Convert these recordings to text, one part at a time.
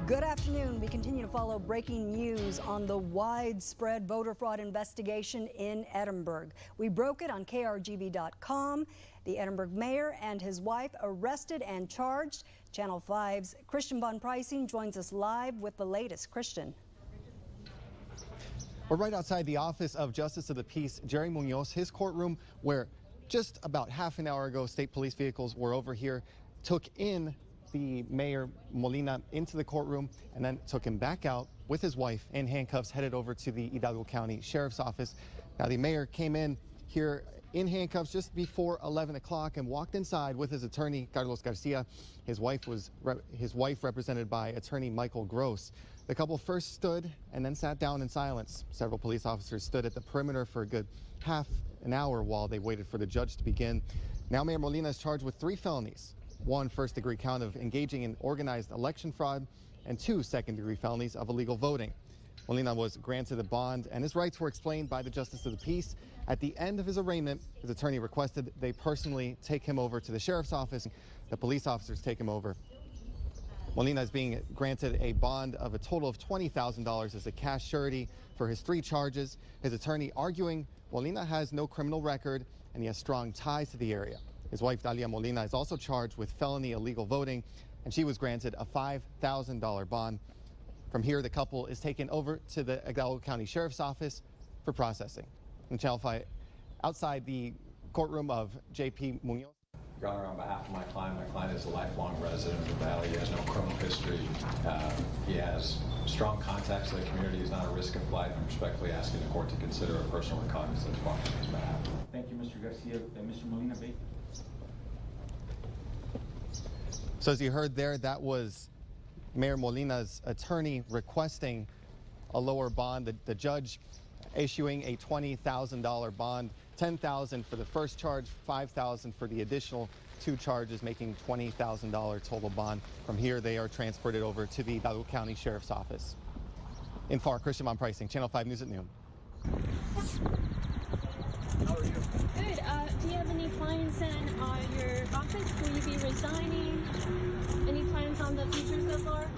Good afternoon. We continue to follow breaking news on the widespread voter fraud investigation in Edinburg. We broke it on krgb.com. The Edinburg mayor and his wife arrested and charged. Channel 5's Christian Von Preissing joins us live with the latest. Christian. We're right outside the office of Justice of the Peace, Jerry Munoz, his courtroom, where just about half an hour ago, state police vehicles were over here, took in the Mayor Molina into the courtroom, and then took him back out with his wife in handcuffs, headed over to the Hidalgo County Sheriff's Office. Now, the mayor came in here in handcuffs just before 11 o'clock and walked inside with his attorney, Carlos Garcia. His wife represented by attorney Michael Gross. The couple first stood and then sat down in silence. Several police officers stood at the perimeter for a good half an hour while they waited for the judge to begin. Now Mayor Molina is charged with 3 felonies. 1 first-degree count of engaging in organized election fraud, and 2 second-degree felonies of illegal voting. Molina was granted a bond, and his rights were explained by the Justice of the Peace. At the end of his arraignment, his attorney requested they personally take him over to the sheriff's office. The police officers take him over. Molina is being granted a bond of a total of $20,000 as a cash surety for his 3 charges. His attorney arguing Molina has no criminal record and he has strong ties to the area. His wife, Dalia Molina, is also charged with felony illegal voting, and she was granted a $5,000 bond. From here, the couple is taken over to the Hidalgo County Sheriff's Office for processing. And Channel 5, outside the courtroom of J.P. Munoz. Your Honor, on behalf of my client is a lifelong resident of the Valley. He has no criminal history. He has strong contacts to the community. He's not a risk of flight. I'm respectfully asking the court to consider a personal recognizance bond on his behalf. Thank you, Mr. Garcia. Mr. Molina, wait. So as you heard there, that was Mayor Molina's attorney requesting a lower bond. The judge issuing a $20,000 bond, $10,000 for the first charge, $5,000 for the additional 2 charges, making $20,000 total bond. From here, they are transported over to the Hidalgo County Sheriff's Office. In FAR, Christian Von Preissing, Channel 5 News at Noon. How are you? Good. Do you have any plans in your office? Will you be resigning? Any plans on the future so far?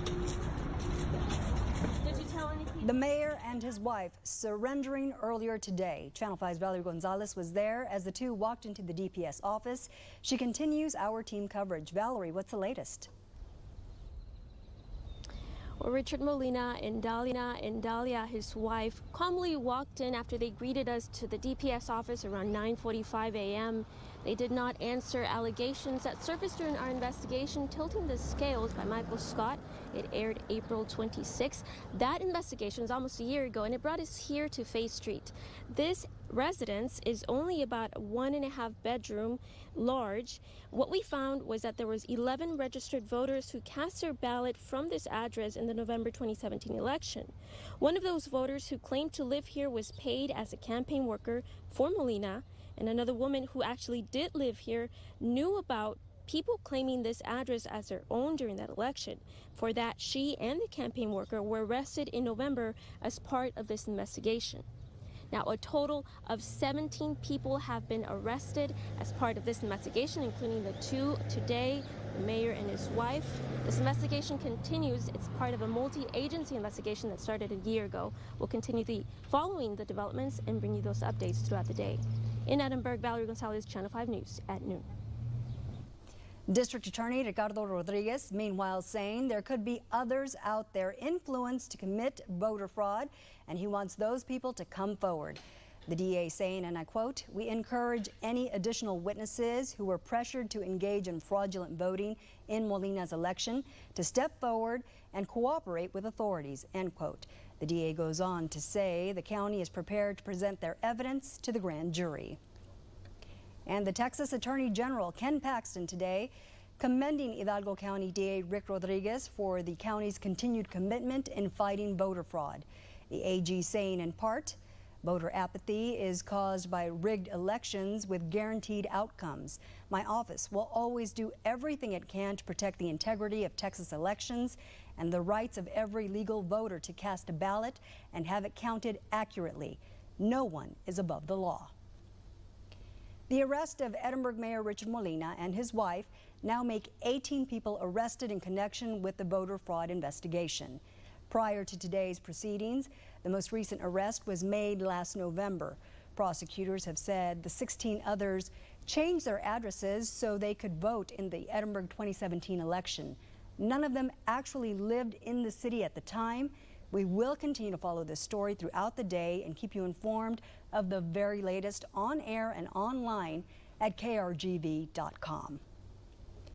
Did you tell anything? The mayor and his wife surrendering earlier today. Channel 5's Valerie Gonzalez was there as the 2 walked into the DPS office. She continues our team coverage. Valerie, what's the latest? Well, Richard Molina and Dalia, his wife, calmly walked in after they greeted us to the DPS office around 9:45 a.m. They did not answer allegations that surfaced during our investigation, Tilting the Scales by Michael Scott. It aired April 26. That investigation was almost a year ago, and it brought us here to Faith Street. This residence is only about 1.5 bedroom large. What we found was that there was 11 registered voters who cast their ballot from this address in the November 2017 election. One of those voters who claimed to live here was paid as a campaign worker for Molina, and another woman who actually did live here knew about people claiming this address as their own during that election. For that, she and the campaign worker were arrested in November as part of this investigation. Now, a total of 17 people have been arrested as part of this investigation, including the 2 today, the mayor and his wife. This investigation continues. It's part of a multi-agency investigation that started a year ago. We'll continue following the developments and bring you those updates throughout the day. In Edinburg, Valerie Gonzalez, Channel 5 News at noon. District Attorney Ricardo Rodriguez, meanwhile, saying there could be others out there influenced to commit voter fraud, and he wants those people to come forward. The DA saying, and I quote, "We encourage any additional witnesses who were pressured to engage in fraudulent voting in Molina's election to step forward and cooperate with authorities," end quote. The DA goes on to say the county is prepared to present their evidence to the grand jury. And the Texas Attorney General, Ken Paxton, today commending Hidalgo County DA Rick Rodriguez for the county's continued commitment in fighting voter fraud. The AG saying in part, voter apathy is caused by rigged elections with guaranteed outcomes. My office will always do everything it can to protect the integrity of Texas elections and the rights of every legal voter to cast a ballot and have it counted accurately. No one is above the law. The arrest of Edinburg Mayor Richard Molina and his wife now make 18 people arrested in connection with the voter fraud investigation. Prior to today's proceedings, the most recent arrest was made last November. Prosecutors have said the 16 others changed their addresses so they could vote in the Edinburg 2017 election. None of them actually lived in the city at the time. We will continue to follow this story throughout the day and keep you informed of the very latest on air and online at krgv.com.